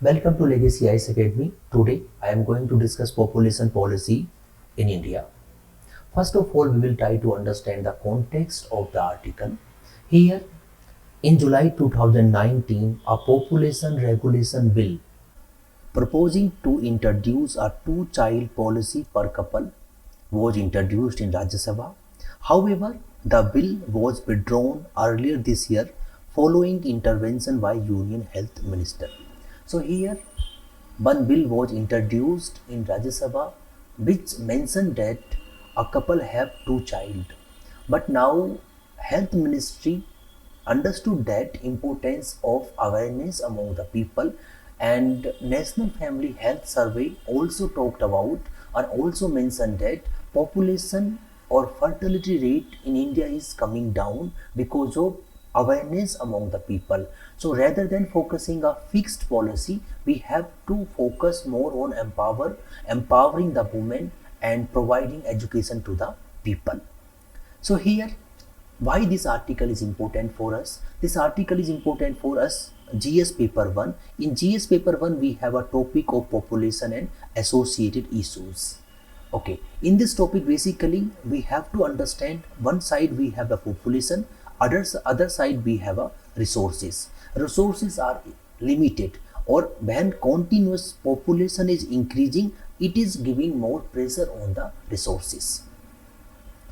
Welcome to Legacy IAS Academy. Today I am going to discuss population policy in India. First of all, we will try to understand the context of the article. Here, in July 2019, a population regulation bill proposing to introduce a two-child policy per couple was introduced in Rajya Sabha. However, the bill was withdrawn earlier this year following intervention by Union Health Minister. So here one bill was introduced in Rajya Sabha which mentioned that a couple have two children. But now Health Ministry understood that importance of awareness among the people, and National Family Health Survey also talked about or also mentioned that population or fertility rate in India is coming down because of awareness among the people. So rather than focusing a fixed policy, we have to focus more on empowering the women and providing education to the people. So here, why this article is important for us? This article is important for us GS paper 1. In GS paper 1, we have a topic of population and associated issues. Okay, in this topic basically we have to understand one side we have a population, other side we have a resources. Resources are limited, or when continuous population is increasing, it is giving more pressure on the resources.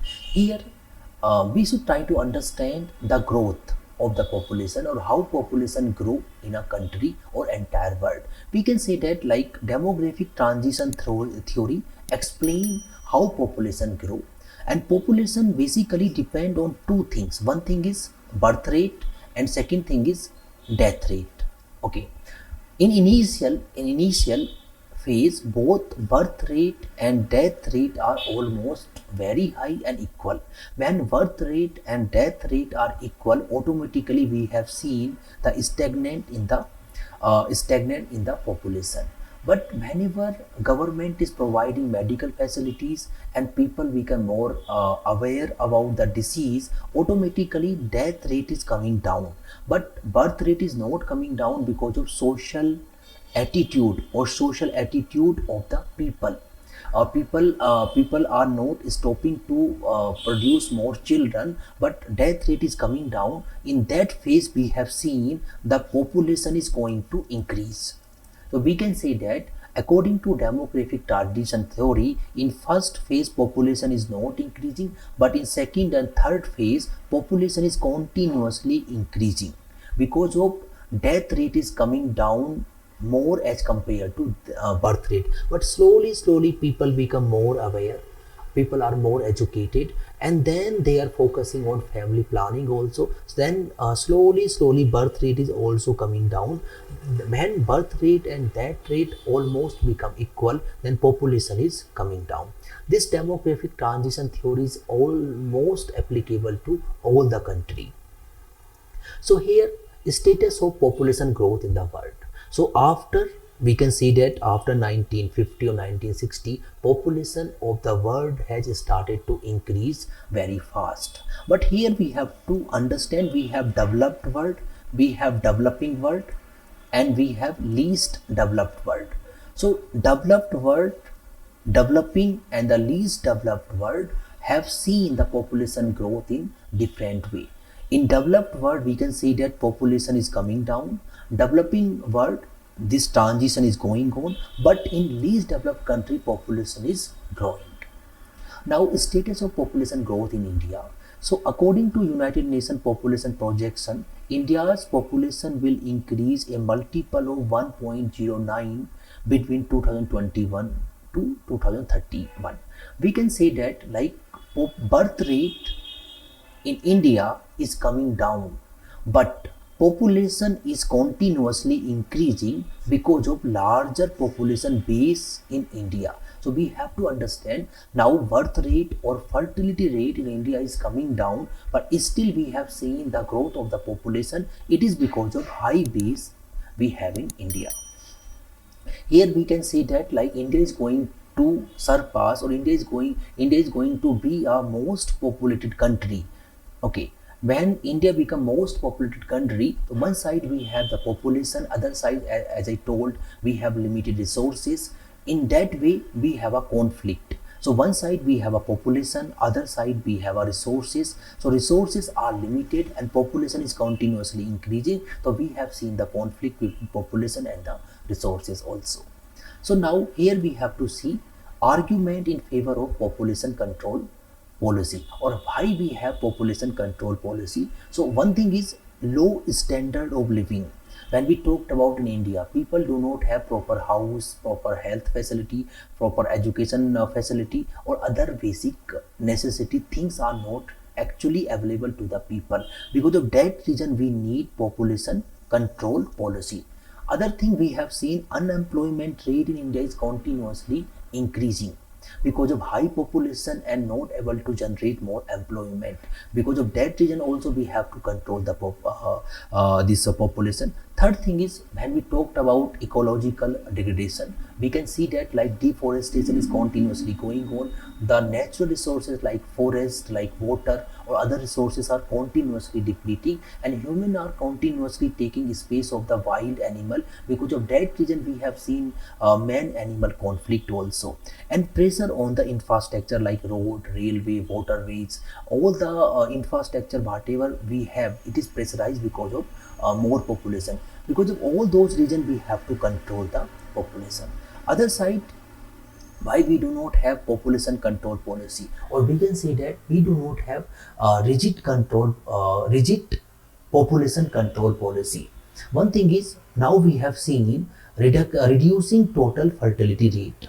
Here we should try to understand the growth of the population or how population grow in a country or entire world. We can say that like demographic transition theory explain how population grow, and population basically depend on two things. One thing is birth rate and second thing is death rate. Okay, in initial phase, both birth rate and death rate are almost very high and equal. When birth rate and death rate are equal, automatically we have seen the stagnant in the population. But whenever government is providing medical facilities and people become more aware about the disease, automatically death rate is coming down. But birth rate is not coming down because of social attitude of the people. People are not stopping to produce more children, but death rate is coming down. In that phase, we have seen the population is going to increase. So we can say that according to demographic transition theory, in first phase population is not increasing, but in second and third phase population is continuously increasing because of death rate is coming down more as compared to birth rate. But slowly people become more aware, people are more educated, and then they are focusing on family planning also. So then slowly birth rate is also coming down. When birth rate and death rate almost become equal, then population is coming down. This demographic transition theory is almost applicable to all the country. So here, status of population growth in the world. So after, we can see that after 1950 or 1960, population of the world has started to increase very fast. But here we have to understand, we have developed world, we have developing world, and we have least developed world. So developed world, developing and the least developed world have seen the population growth in different way. In developed world, we can see that population is coming down. Developing world, this transition is going on, but in least developed country, population is growing. Now, status of population growth in India. So according to United Nations population projection, India's population will increase a multiple of 1.09 between 2021 to 2031. We can say that like birth rate in India is coming down, but population is continuously increasing because of larger population base in India. So we have to understand now birth rate or fertility rate in India is coming down, but still we have seen the growth of the population. It is because of high base we have in India. Here we can see that like India is going to surpass, or India is going to be a most populated country. Okay, when India become most populated country, one side we have the population, other side, as I told, we have limited resources. In that way, we have a conflict. So one side we have a population, other side we have a resources. So resources are limited and population is continuously increasing. So we have seen the conflict between population and the resources also. So now here we have to see argument in favor of population control policy, or why we have population control policy. So one thing is low standard of living. When we talked about in India, people do not have proper house, proper health facility, proper education facility, or other basic necessity things are not actually available to the people. Because of that reason, we need population control policy. Other thing we have seen, unemployment rate in India is continuously increasing because of high population and not able to generate more employment. Because of that reason also we have to control the this population. Third thing is, when we talked about ecological degradation, we can see that like deforestation is continuously going on. The natural resources like forest, like water or other resources are continuously depleting, and humans are continuously taking space of the wild animal. Because of that reason we have seen man-animal conflict also, and pressure on the infrastructure like road, railway, waterways, all the infrastructure whatever we have, it is pressurized because of more population. Because of all those reasons we have to control the population. Other side, why we do not have population control policy, or we can say that we do not have rigid population control policy. One thing is, now we have seen reducing total fertility rate,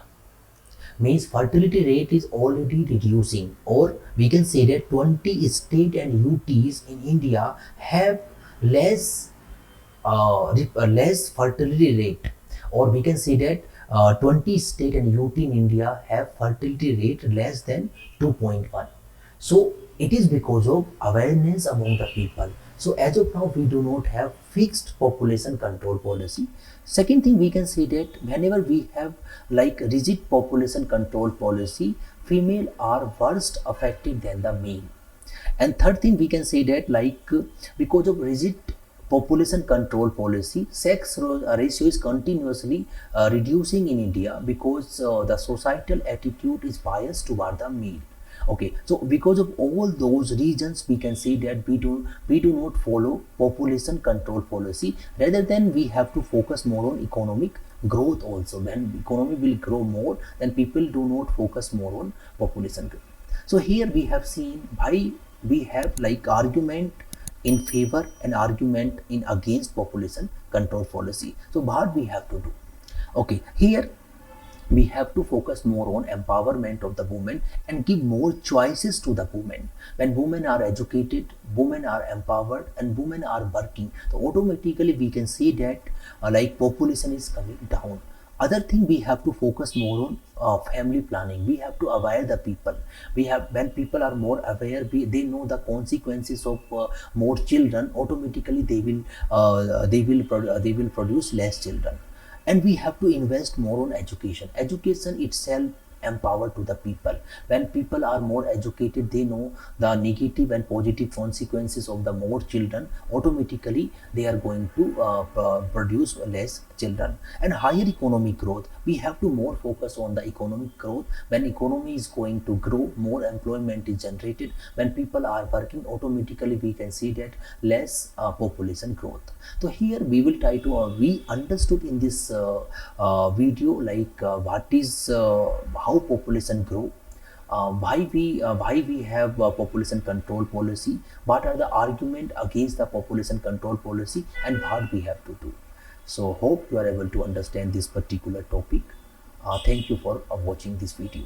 means fertility rate is already reducing, or we can say that 20 state and UTs in India have less less fertility rate, or we can say that 20 state and UT in India have fertility rate less than 2.1. So it is because of awareness among the people. So as of now we do not have fixed population control policy. Second thing, we can say that whenever we have like rigid population control policy, female are worst affected than the male. And third thing, we can say that like because of rigid population control policy, sex ratio is continuously reducing in India, because the societal attitude is biased toward the male. Okay, so because of all those reasons, we can say that we do not follow population control policy. Rather than we have to focus more on economic growth also. When economy will grow more, then people do not focus more on population growth. So here we have seen why we have like argument in favor and argument in against population control policy. So what we have to do? Okay, here we have to focus more on empowerment of the women and give more choices to the women. When women are educated, women are empowered, and women are working, so automatically we can see that like population is coming down. Other thing, we have to focus more on family planning. We have to aware the people. We have, when people are more aware, they know the consequences of more children. Automatically they will produce less children. And we have to invest more on education. Education itself empower to the people. When people are more educated, they know the negative and positive consequences of the more children. Automatically they are going to produce less children. And higher economic growth, we have to more focus on the economic growth. When economy is going to grow, more employment is generated. When people are working, automatically we can see that less population growth. So here we will try to we understood in this video like what is how population grow, why we have population control policy, what are the argument against the population control policy, and what we have to do. So hope you are able to understand this particular topic. Thank you for watching this video.